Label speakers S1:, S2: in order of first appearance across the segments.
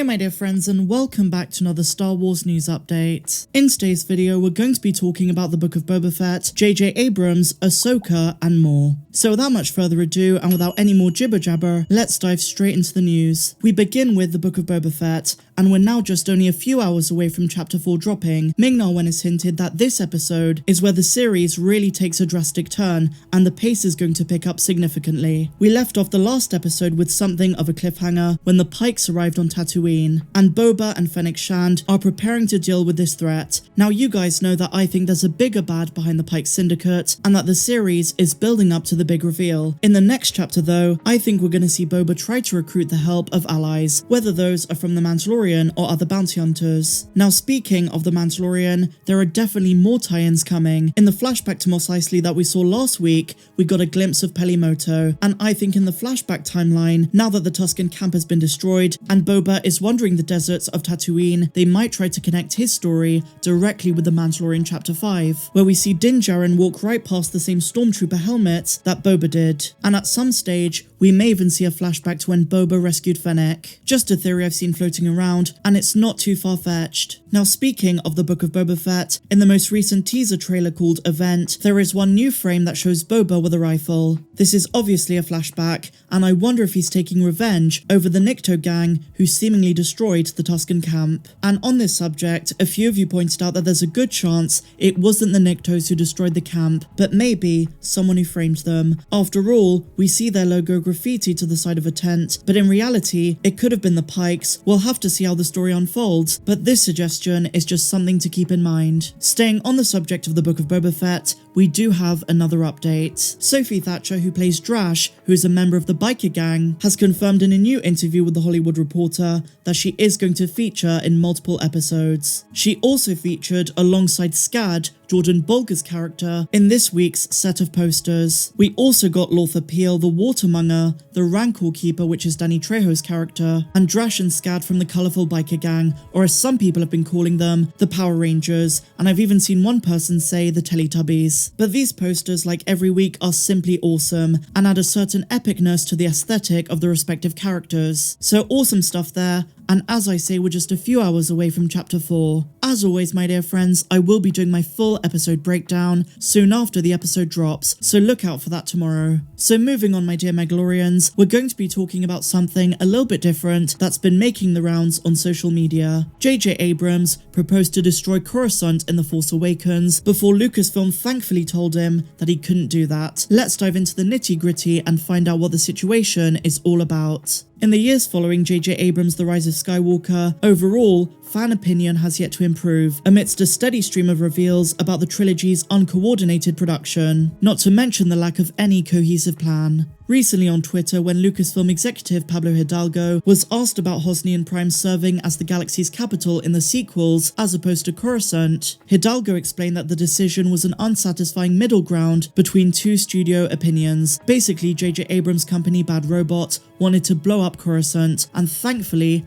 S1: my dear friends, and welcome back to another Star Wars news update. In today's video, we're going to be talking about the Book of Boba Fett, JJ Abrams, Ahsoka, and more. So without much further ado, and without any more jibber jabber, let's dive straight into the news. We begin with the Book of Boba Fett, and we're now just only a few hours away from Chapter 4 dropping. Ming-Na Wen has hinted that this episode is where the series really takes a drastic turn, and the pace is going to pick up significantly. We left off the last episode with something of a cliffhanger when the Pykes arrived on Tatooine, and Boba and Fennec Shand are preparing to deal with this threat. Now you guys know that I think there's a bigger bad behind the Pyke Syndicate, and that the series is building up to the big reveal. In the next chapter though, I think we're going to see Boba try to recruit the help of allies, whether those are from the Mandalorian or other bounty hunters. Now speaking of the Mandalorian, there are definitely more tie-ins coming. In the flashback to Mos Eisley that we saw last week, we got a glimpse of Pelimoto, and I think in the flashback timeline, now that the Tusken camp has been destroyed and Boba is wandering the deserts of Tatooine, they might try to connect his story directly with the Mandalorian Chapter 5, where we see Din Djarin walk right past the same stormtrooper helmets that Boba did. And at some stage, we may even see a flashback to when Boba rescued Fennec. Just a theory I've seen floating around, and it's not too far-fetched. Now speaking of the Book of Boba Fett, in the most recent teaser trailer called Event, there is one new frame that shows Boba with a rifle. This is obviously a flashback, and I wonder if he's taking revenge over the Nikto gang who seemingly destroyed the Tusken camp. And on this subject, a few of you pointed out that there's a good chance it wasn't the Niktos who destroyed the camp, but maybe someone who framed them. After all, we see their logo graffiti to the side of a tent, but in reality, it could have been the Pykes. We'll have to see how the story unfolds, but this suggestion is just something to keep in mind. Staying on the subject of the Book of Boba Fett, we do have another update. Sophie Thatcher, who plays Drash, who is a member of the biker gang, has confirmed in a new interview with The Hollywood Reporter that she is going to feature in multiple episodes. She also featured alongside Scad, Jordan Bolger's character, in this week's set of posters. We also got Lothar Peel, the Watermonger, the Rancor Keeper, which is Danny Trejo's character, and Drash and Scad from the colourful biker gang, or as some people have been calling them, the Power Rangers, and I've even seen one person say the Teletubbies. But these posters, like every week, are simply awesome, and add a certain epicness to the aesthetic of the respective characters. So awesome stuff there, and as I say, we're just a few hours away from Chapter 4. As always, my dear friends, I will be doing my full episode breakdown soon after the episode drops, so look out for that tomorrow. So moving on, my dear Mandalorians, we're going to be talking about something a little bit different that's been making the rounds on social media. JJ Abrams proposed to destroy Coruscant in The Force Awakens before Lucasfilm thankfully told him that he couldn't do that. Let's dive into the nitty-gritty and find out what the situation is all about. In the years following JJ Abrams' The Rise of Skywalker, overall, fan opinion has yet to improve, amidst a steady stream of reveals about the trilogy's uncoordinated production, not to mention the lack of any cohesive plan. Recently on Twitter, when Lucasfilm executive Pablo Hidalgo was asked about Hosnian Prime serving as the galaxy's capital in the sequels as opposed to Coruscant, Hidalgo explained that the decision was an unsatisfying middle ground between two studio opinions. Basically, JJ Abrams' company Bad Robot wanted to blow up Coruscant, and thankfully,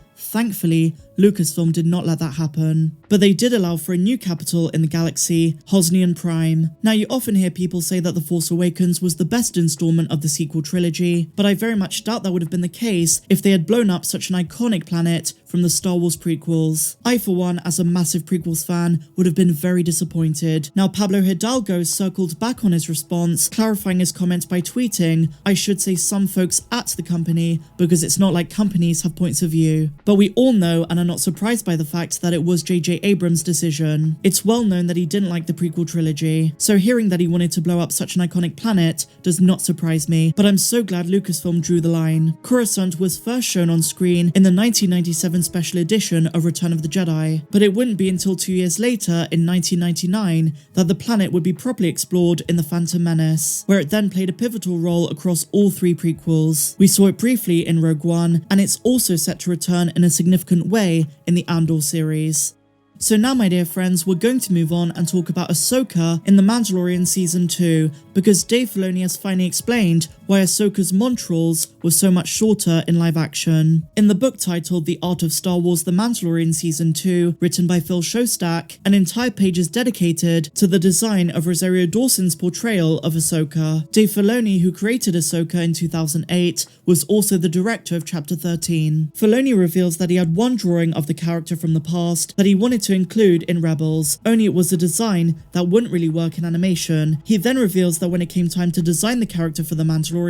S1: Lucasfilm did not let that happen. But they did allow for a new capital in the galaxy, Hosnian Prime. Now, you often hear people say that The Force Awakens was the best installment of the sequel trilogy, but I very much doubt that would have been the case if they had blown up such an iconic planet from the Star Wars prequels. I, for one, as a massive prequels fan, would have been very disappointed. Now, Pablo Hidalgo circled back on his response, clarifying his comment by tweeting, "I should say some folks at the company, because it's not like companies have points of view." But we all know and are not surprised by the fact that it was JJ Abrams' decision. It's well known that he didn't like the prequel trilogy, so hearing that he wanted to blow up such an iconic planet does not surprise me, but I'm so glad Lucasfilm drew the line. Coruscant was first shown on screen in the 1997 special edition of Return of the Jedi, but it wouldn't be until 2 years later, in 1999, that the planet would be properly explored in The Phantom Menace, where it then played a pivotal role across all three prequels. We saw it briefly in Rogue One, and it's also set to return in a significant way in the Andor series. So now, my dear friends, we're going to move on and talk about Ahsoka in The Mandalorian Season 2, because Dave Filoni has finally explained why Ahsoka's Montrals was so much shorter in live action. In the book titled The Art of Star Wars The Mandalorian Season 2, written by Phil Shostak, an entire page is dedicated to the design of Rosario Dawson's portrayal of Ahsoka. Dave Filoni, who created Ahsoka in 2008, was also the director of Chapter 13. Filoni reveals that he had one drawing of the character from the past that he wanted to include in Rebels, only it was a design that wouldn't really work in animation. He then reveals that when it came time to design the character for the Mandalorian,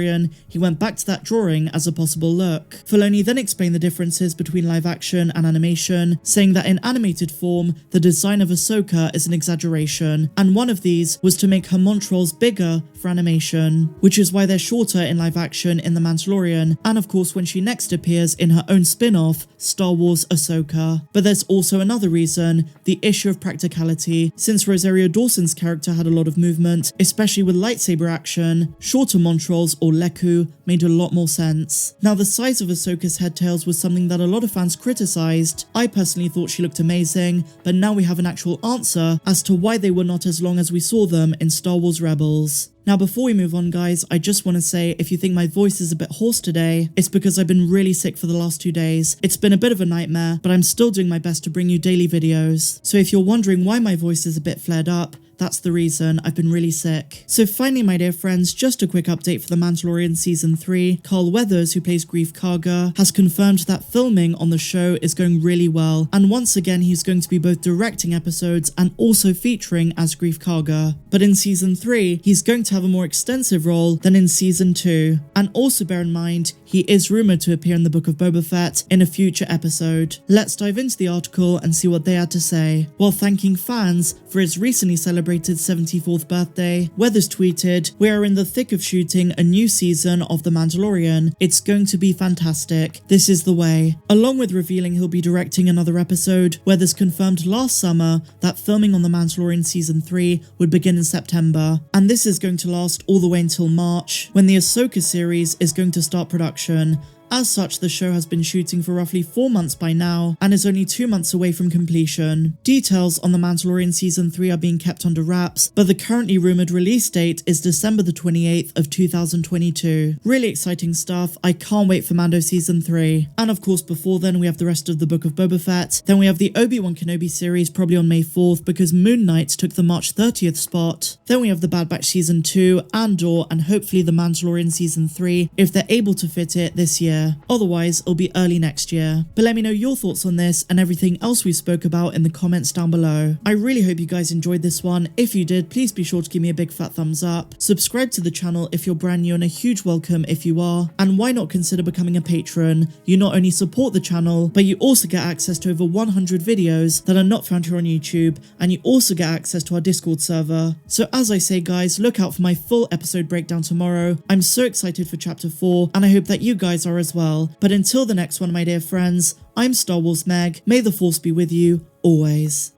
S1: he went back to that drawing as a possible look. Filoni then explained the differences between live action and animation, saying that in animated form, the design of Ahsoka is an exaggeration, and one of these was to make her Montrals bigger for animation, which is why they're shorter in live action in The Mandalorian, and of course when she next appears in her own spin-off, Star Wars Ahsoka. But there's also another reason, the issue of practicality. Since Rosario Dawson's character had a lot of movement, especially with lightsaber action, shorter Montrals or Leku made a lot more sense. Now the size of Ahsoka's head tails was something that a lot of fans criticized. I personally thought she looked amazing, but now we have an actual answer as to why they were not as long as we saw them in Star Wars Rebels. Now before we move on guys, I just want to say if you think my voice is a bit hoarse today, it's because I've been really sick for the last 2 days. It's been a bit of a nightmare, but I'm still doing my best to bring you daily videos. So if you're wondering why my voice is a bit flared up, that's the reason. I've been really sick. So finally, my dear friends, just a quick update for The Mandalorian Season 3. Carl Weathers, who plays Greef Karga, has confirmed that filming on the show is going really well, and once again he's going to be both directing episodes and also featuring as Greef Karga. But in Season 3, he's going to have a more extensive role than in Season 2. And also bear in mind, he is rumoured to appear in the Book of Boba Fett in a future episode. Let's dive into the article and see what they had to say. While thanking fans for his recently celebrated 74th birthday, Weathers tweeted, "We are in the thick of shooting a new season of The Mandalorian. It's going to be fantastic. This is the way." Along with revealing he'll be directing another episode, Weathers confirmed last summer that filming on The Mandalorian Season 3 would begin in September, and this is going to last all the way until March, when the Ahsoka series is going to start production. As such, the show has been shooting for roughly 4 months by now, and is only 2 months away from completion. Details on The Mandalorian Season 3 are being kept under wraps, but the currently rumoured release date is December the 28th of 2022. Really exciting stuff. I can't wait for Mando Season 3. And of course, before then, we have the rest of the Book of Boba Fett. Then we have the Obi-Wan Kenobi series probably on May 4th, because Moon Knight took the March 30th spot. Then we have the Bad Batch Season 2, Andor, and hopefully The Mandalorian Season 3, if they're able to fit it this year. Otherwise, it'll be early next year. But let me know your thoughts on this and everything else we spoke about in the comments down below. I really hope you guys enjoyed this one. If you did, please be sure to give me a big fat thumbs up. Subscribe to the channel if you're brand new, and a huge welcome if you are. And why not consider becoming a patron? You not only support the channel, but you also get access to over 100 videos that are not found here on YouTube, and you also get access to our Discord server. So as I say guys, look out for my full episode breakdown tomorrow. I'm so excited for Chapter 4, and I hope that you guys are as well. But until the next one, my dear friends, I'm Star Wars Meg. May the Force be with you, always.